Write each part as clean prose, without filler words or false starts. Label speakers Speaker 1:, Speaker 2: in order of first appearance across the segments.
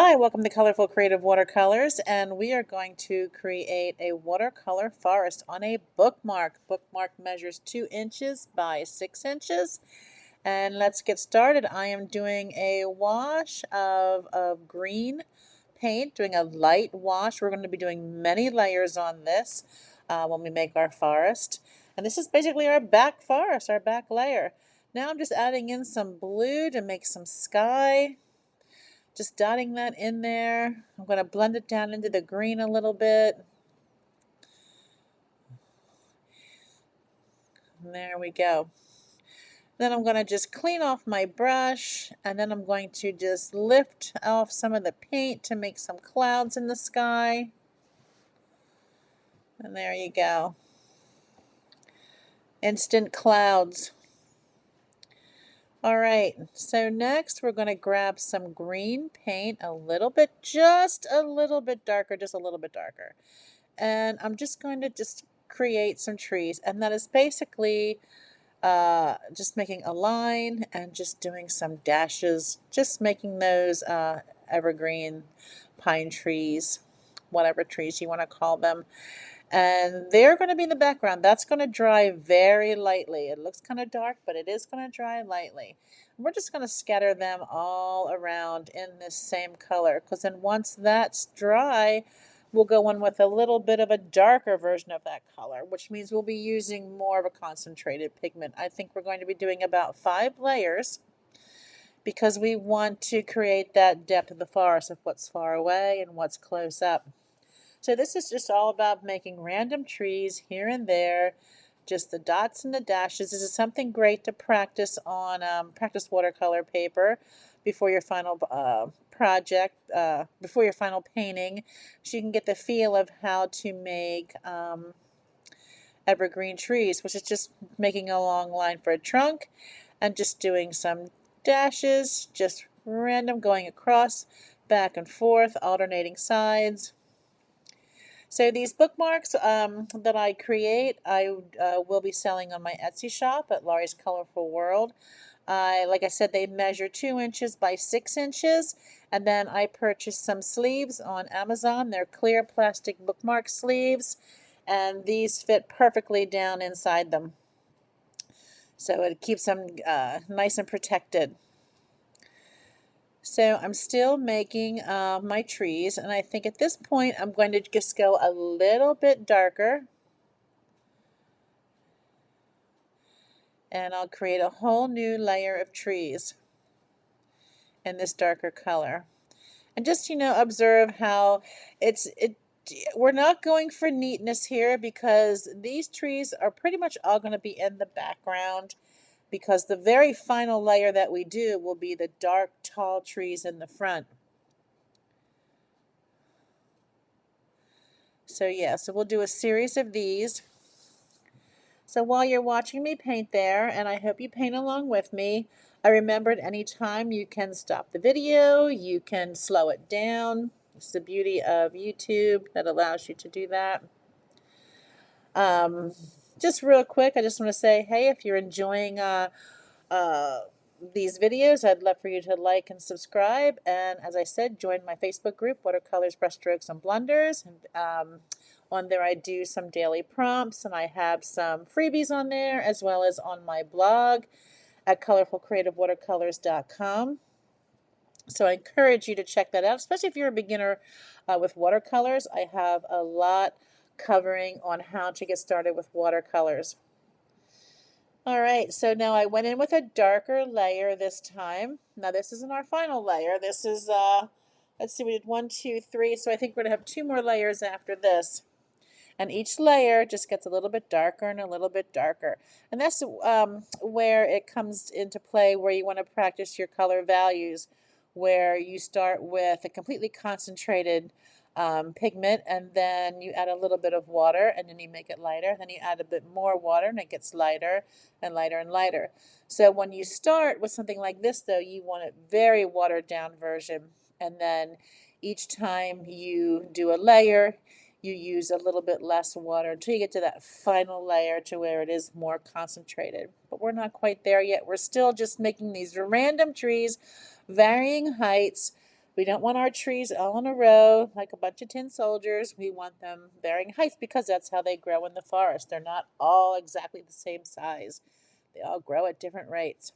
Speaker 1: Hi, welcome to Colorful Creative Watercolors, and we are going to create a watercolor forest on a bookmark. Bookmark measures 2 inches by 6 inches, and let's get started. I am doing a wash of green paint, doing a light wash. We're going to be doing many layers on this when we make our forest, and this is basically our back forest, our back layer. Now I'm just adding in some blue to make some sky. Just dotting that in there. I'm going to blend it down into the green a little bit. And there we go. Then I'm going to just clean off my brush, and then I'm going to just lift off some of the paint to make some clouds in the sky. And there you go. Instant clouds. All right, so next we're going to grab some green paint, just a little bit darker, and I'm just going to create some trees, and that is basically just making a line and just doing some dashes, just making those evergreen pine trees, whatever trees you want to call them. And they're going to be in the background. That's going to dry very lightly. It looks kind of dark, but it is going to dry lightly. We're just going to scatter them all around in this same color, because then once that's dry, we'll go in with a little bit of a darker version of that color, which means we'll be using more of a concentrated pigment. I think we're going to be doing about 5 layers because we want to create that depth of the forest of what's far away and what's close up. So this is just all about making random trees here and there, just the dots and the dashes. This is something great to practice on practice watercolor paper before your final before your final painting, so you can get the feel of how to make evergreen trees, which is just making a long line for a trunk and just doing some dashes, just random, going across, back and forth, alternating sides. So these bookmarks that I create, I will be selling on my Etsy shop at Laurie's Colorful World. Like I said, they measure 2 inches by 6 inches, and then I purchased some sleeves on Amazon. They're clear plastic bookmark sleeves, and these fit perfectly down inside them. So it keeps them nice and protected. So I'm still making my trees, and I think at this point I'm going to just go a little bit darker, and I'll create a whole new layer of trees in this darker color. And just, observe how we're not going for neatness here, because these trees are pretty much all going to be in the background, because the very final layer that we do will be the dark, tall trees in the front. So yeah, so we'll do a series of these. So while you're watching me paint there, and I hope you paint along with me, I remembered anytime you can stop the video, you can slow it down. It's the beauty of YouTube that allows you to do that. Just real quick, I just want to say, hey, if you're enjoying these videos, I'd love for you to like and subscribe. And as I said, join my Facebook group, Watercolors, Brushstrokes, and Blunders. And, on there I do some daily prompts, and I have some freebies on there, as well as on my blog at colorfulcreativewatercolors.com. So I encourage you to check that out, especially if you're a beginner with watercolors. I have a lot covering on how to get started with watercolors. All right, so now I went in with a darker layer this time. Now this isn't our final layer. This is, let's see, we did 1, 2, 3, so I think we're going to have 2 more layers after this. And each layer just gets a little bit darker and a little bit darker. And that's where it comes into play, where you want to practice your color values, where you start with a completely concentrated pigment, and then you add a little bit of water, and then you make it lighter. Then you add a bit more water, and it gets lighter and lighter and lighter. So when you start with something like this, though, you want a very watered down version. And then each time you do a layer, you use a little bit less water until you get to that final layer to where it is more concentrated. But we're not quite there yet. We're still just making these random trees, varying heights, We don't want our trees all in a row like a bunch of tin soldiers. We want them varying heights because that's how they grow in the forest. They're not all exactly the same size. They all grow at different rates.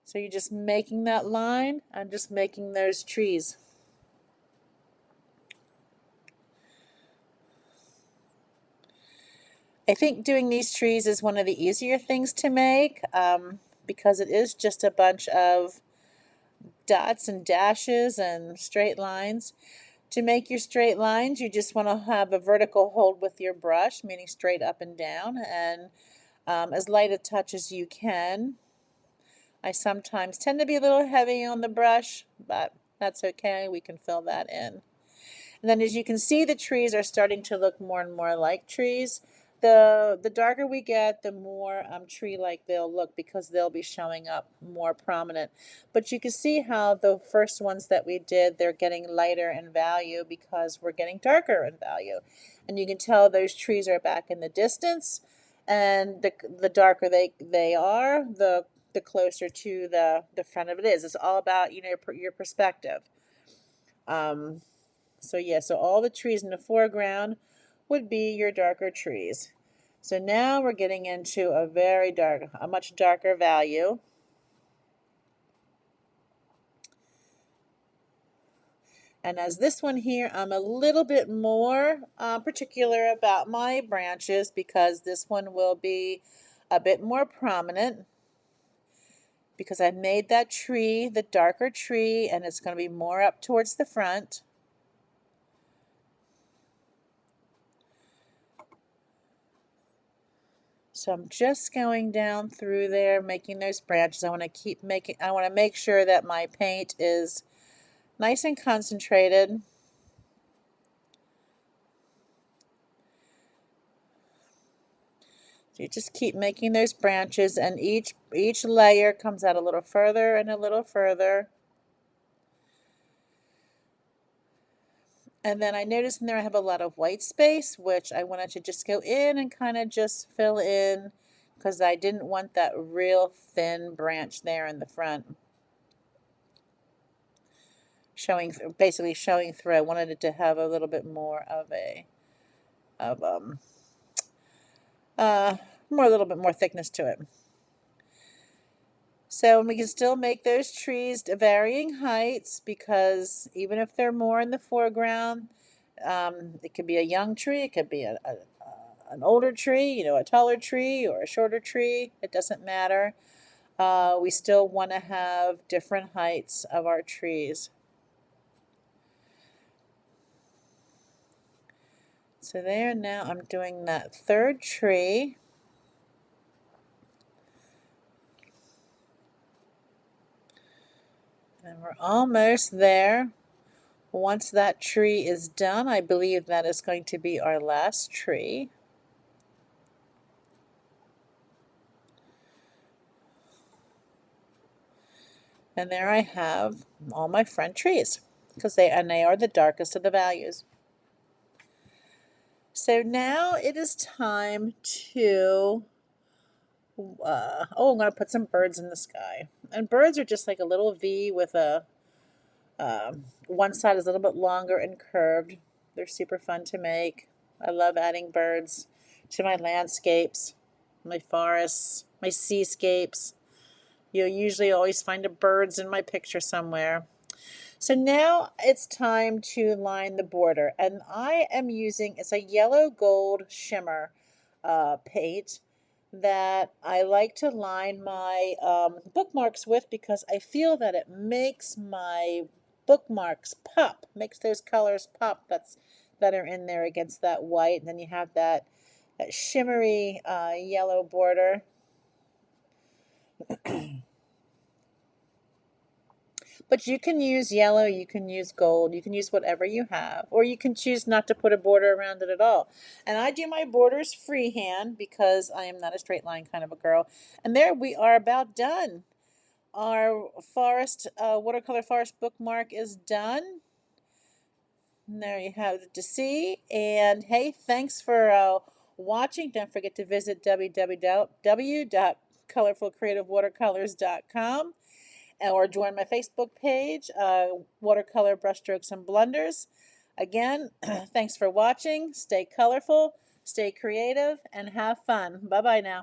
Speaker 1: So you're just making that line and just making those trees. I think doing these trees is one of the easier things to make because it is just a bunch of dots and dashes and straight lines. To make your straight lines, you just want to have a vertical hold with your brush, meaning straight up and down, and as light a touch as you can. I sometimes tend to be a little heavy on the brush, but that's okay. We can fill that in. And then as you can see, the trees are starting to look more and more like trees. The darker we get, the more tree-like they'll look because they'll be showing up more prominent. But you can see how the first ones that we did, they're getting lighter in value because we're getting darker in value. And you can tell those trees are back in the distance, and the darker they are, the closer to the front of it is. It's all about, you know, your perspective. So yeah, so all the trees in the foreground would be your darker trees. So now we're getting into a much darker value. And as this one here, I'm a little bit more particular about my branches because this one will be a bit more prominent because I made that tree the darker tree and it's going to be more up towards the front. So I'm just going down through there, making those branches. I want to make sure that my paint is nice and concentrated. So you just keep making those branches, and each layer comes out a little further and a little further. And then I noticed in there I have a lot of white space, which I wanted to just go in and kind of just fill in because I didn't want that real thin branch there in the front. Basically showing through. I wanted it to have a little bit more of of a little bit more thickness to it. So we can still make those trees to varying heights because even if they're more in the foreground, it could be a young tree, it could be an older tree, you know, a taller tree or a shorter tree. It doesn't matter. We still want to have different heights of our trees. So there, now I'm doing that third tree. And we're almost there. Once that tree is done, I believe that is going to be our last tree. And there I have all my front trees because they are the darkest of the values. So now it is time to I'm going to put some birds in the sky. And birds are just like a little V with one side is a little bit longer and curved. They're super fun to make. I love adding birds to my landscapes, my forests, my seascapes. You'll usually always find a birds in my picture somewhere. So now it's time to line the border, and I am using, it's a yellow gold shimmer paint that I like to line my bookmarks with because I feel that it makes my bookmarks pop, makes those colors pop that are in there against that white, and then you have that shimmery yellow border. But you can use yellow, you can use gold, you can use whatever you have, or you can choose not to put a border around it at all. And I do my borders freehand because I am not a straight line kind of a girl. And there we are about done. Our watercolor forest bookmark is done. And there you have it to see. And hey, thanks for watching. Don't forget to visit www.colorfulcreativewatercolors.com. or join my Facebook page, Watercolor Brushstrokes and Blunders. Again, thanks for watching. Stay colorful, stay creative, and have fun. Bye-bye now.